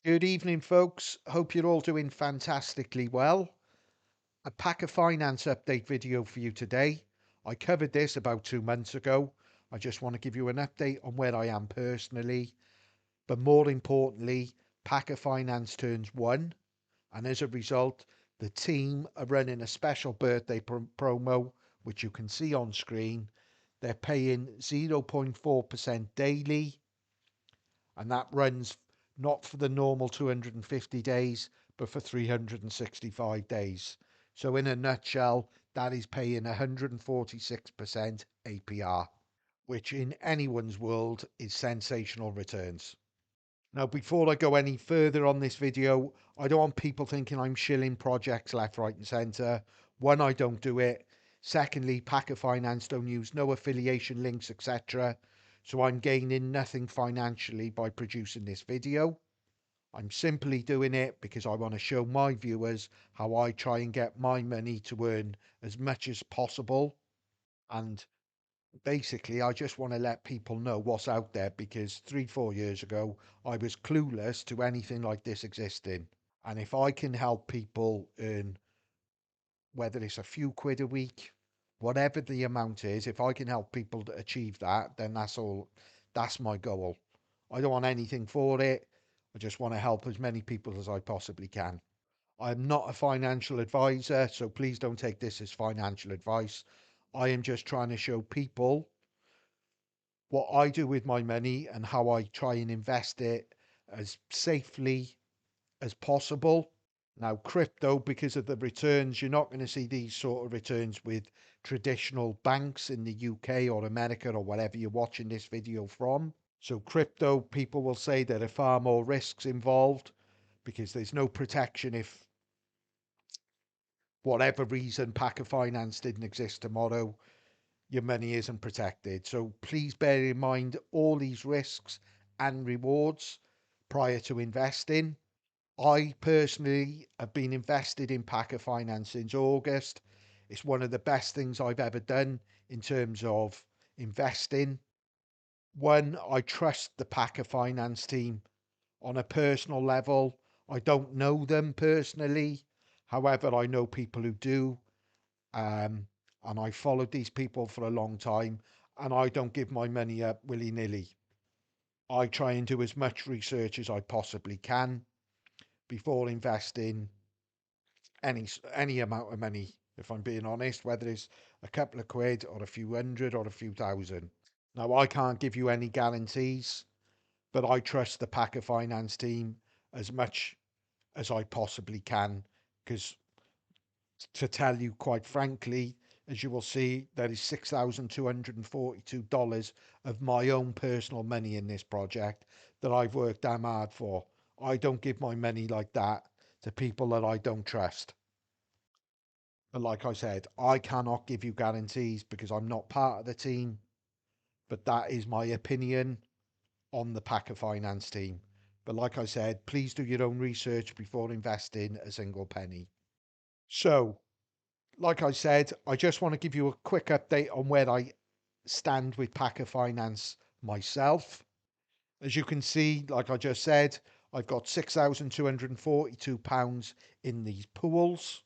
Good evening, folks. Hope you're all doing fantastically well. A PACA Finance update video for you today. I covered this about 2 months ago. I just want to give you an update on where I am personally. But more importantly, PACA Finance turns one. And as a result, the team are running a special birthday promo, which you can see on screen. They're paying 0.4% daily, and that runs not for the normal 250 days, but for 365 days. So, in a nutshell, that is paying 146% APR, which in anyone's world is sensational returns. Now, before I go any further on this video, I don't want people thinking I'm shilling projects left, right, and centre. One, I don't do it. Secondly, PACA Finance don't use no affiliation links, etc. So I'm gaining nothing financially by producing this video. I'm simply doing it because I want to show my viewers how I try and get my money to earn as much as possible. And basically, I just want to let people know what's out there because 3, 4 years ago, I was clueless to anything like this existing. And if I can help people earn, whether it's a few quid a week, whatever the amount is, if I can help people to achieve that, then that's all. That's my goal. I don't want anything for it. I just want to help as many people as I possibly can. I'm not a financial advisor, so please don't take this as financial advice. I am just trying to show people what I do with my money and how I try and invest it as safely as possible. Now, crypto, because of the returns, you're not going to see these sort of returns with traditional banks in the UK or America or whatever you're watching this video from. So, crypto, people will say there are far more risks involved because there's no protection if, whatever reason, PACA Finance didn't exist tomorrow, your money isn't protected. So, please bear in mind all these risks and rewards prior to investing. I personally have been invested in PACA Finance since August. It's one of the best things I've ever done in terms of investing. One, I trust the PACA Finance team on a personal level. I don't know them personally. However, I know people who do. Um, and I followed these people for a long time. And I don't give my money up willy nilly. I try and do as much research as I possibly can before investing any amount of money, if I'm being honest, whether it's a couple of quid or a few hundred or a few thousand. Now, I can't give you any guarantees, but I trust the PACA Finance team as much as I possibly can, because to tell you quite frankly, as you will see, there is $6,242 of my own personal money in this project that I've worked damn hard for. I don't give my money like that to people that I don't trust. But like I said, I cannot give you guarantees because I'm not part of the team. But that is my opinion on the PACA Finance team. But like I said, please do your own research before investing a single penny. So, like I said, I just want to give you a quick update on where I stand with PACA Finance myself. As you can see, like I just said, I've got £6,242 in these pools.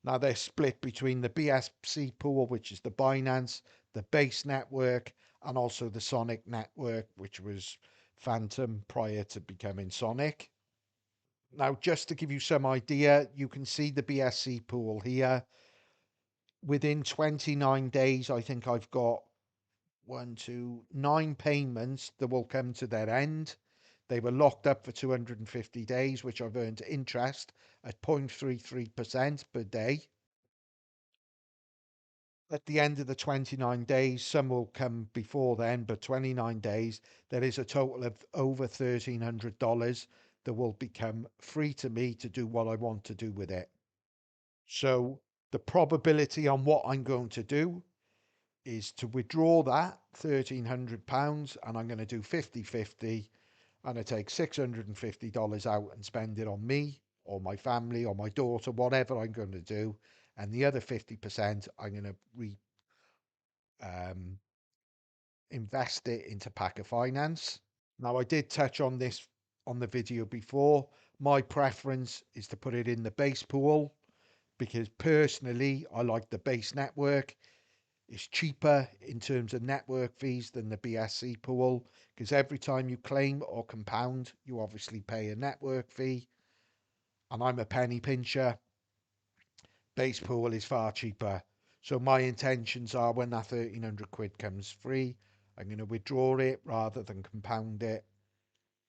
Now they're split between the BSC pool, which is the Binance, the Base network, and also the Sonic network, which was Phantom prior to becoming Sonic. Now, just to give you some idea, you can see the BSC pool here. Within 29 days, I think I've got 9 payments that will come to their end. They were locked up for 250 days, which I've earned interest at 0.33% per day. At the end of the 29 days, some will come before then, but 29 days, there is a total of over $1,300 that will become free to me to do what I want to do with it. So the probability on what I'm going to do is to withdraw that £1,300 and I'm going to do 50-50 and I take $650 out and spend it on me or my family or my daughter, whatever I'm going to do. And the other 50% I'm going to um, invest it into PACA Finance. Now, I did touch on this on the video before, my preference is to put it in the base pool because personally I like the base network. It's cheaper in terms of network fees than the BSC pool because every time you claim or compound, you obviously pay a network fee. And I'm a penny pincher. Base pool is far cheaper. So my intentions are when that 1300 quid comes free, I'm going to withdraw it rather than compound it.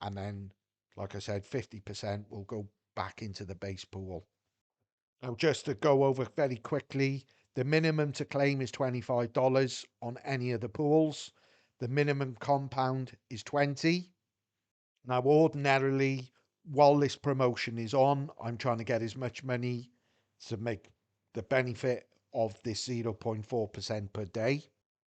And then, like I said, 50% will go back into the base pool. Now, just to go over very quickly, the minimum to claim is $25 on any of the pools. The minimum compound is 20. Now, ordinarily, while this promotion is on, I'm trying to get as much money to make the benefit of this 0.4% per day.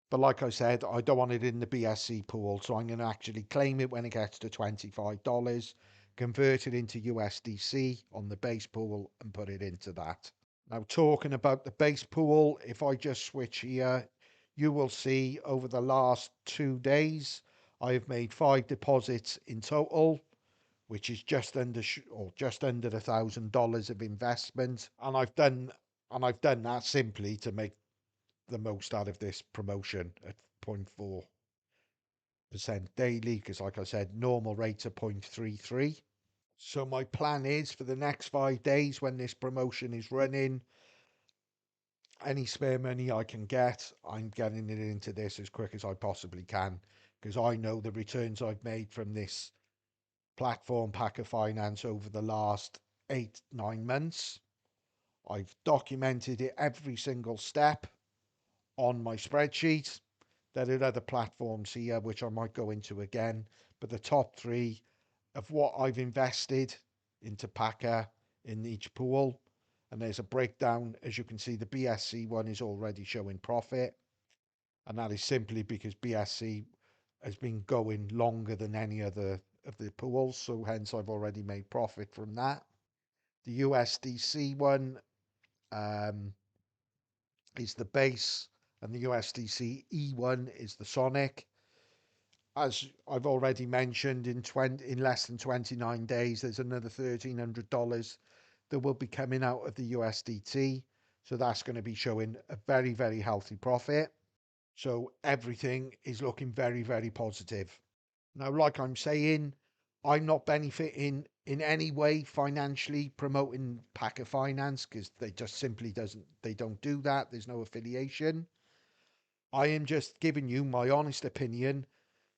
But like I said, I don't want it in the BSC pool, so I'm going to actually claim it when it gets to $25, convert it into USDC on the base pool and put it into that. Now, talking about the base pool, if I just switch here, you will see over the last 2 days, I have made 5 deposits in total, which is just under $1,000 of investment, and I've done that simply to make the most out of this promotion at 0.4% daily, because like I said, normal rates are 0.33. So my plan is for the next 5 days when this promotion is running, any spare money I can get, I'm getting it into this as quick as I possibly can because I know the returns I've made from this platform, PACA Finance, over the last 8-9 months. I've documented it every single step on my spreadsheet. There are other platforms here which I might go into again, but the top three of what I've invested into PACA in each pool. And there's a breakdown. As you can see, the BSC one is already showing profit. And that is simply because BSC has been going longer than any other of the pools. So hence I've already made profit from that. The USDC one is the base, and the USDC E1 is the Sonic. As I've already mentioned, in less than 29 days, there's another $1,300 that will be coming out of the USDT. So that's going to be showing a very, very healthy profit. So everything is looking very, very positive. Now, like I'm saying, I'm not benefiting in any way financially promoting PACA Finance because they just simply they don't do that. There's no affiliation. I am just giving you my honest opinion.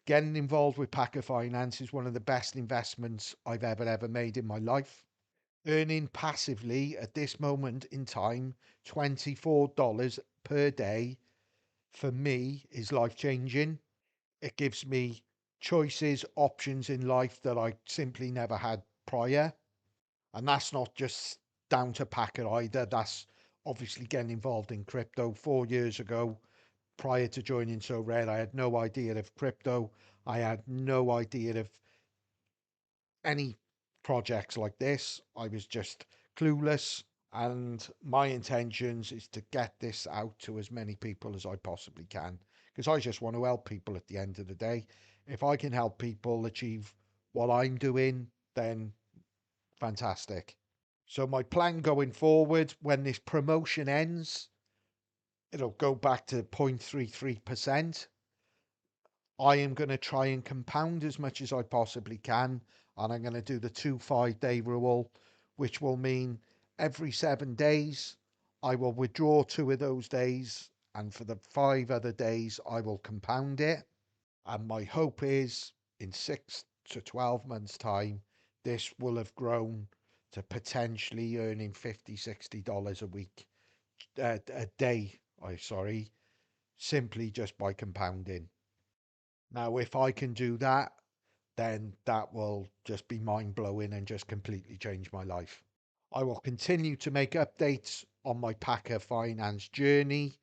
Getting involved with PACA Finance is one of the best investments I've ever made in my life. Earning passively at this moment in time, $24 per day for me is life changing. It gives me choices, options in life that I simply never had prior. And that's not just down to PACA either. That's obviously getting involved in crypto 4 years ago. Prior to joining So Red, I had no idea of crypto. I had no idea of any projects like this. I was just clueless. And my intentions is to get this out to as many people as I possibly can because I just want to help people at the end of the day. If I can help people achieve what I'm doing, then fantastic. So my plan going forward, when this promotion ends, it'll go back to 0.33%. I am going to try and compound as much as I possibly can, and I'm going to do the 2 5-day rule, which will mean every 7 days I will withdraw 2 of those days, and for the 5 other days I will compound it. And my hope is in 6 to 12 months' time, this will have grown to potentially earning $50, $60 a week, a day. Sorry, simply just by compounding. Now, if I can do that, then that will just be mind blowing and just completely change my life. I will continue to make updates on my PACA finance journey,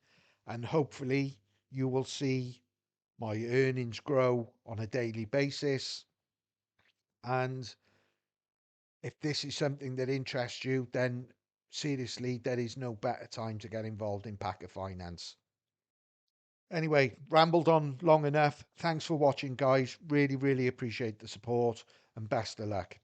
and hopefully, you will see my earnings grow on a daily basis. And if this is something that interests you, then seriously, there is no better time to get involved in PACA finance. Anyway, rambled on long enough. Thanks for watching, guys. Really, really appreciate the support. and best of luck.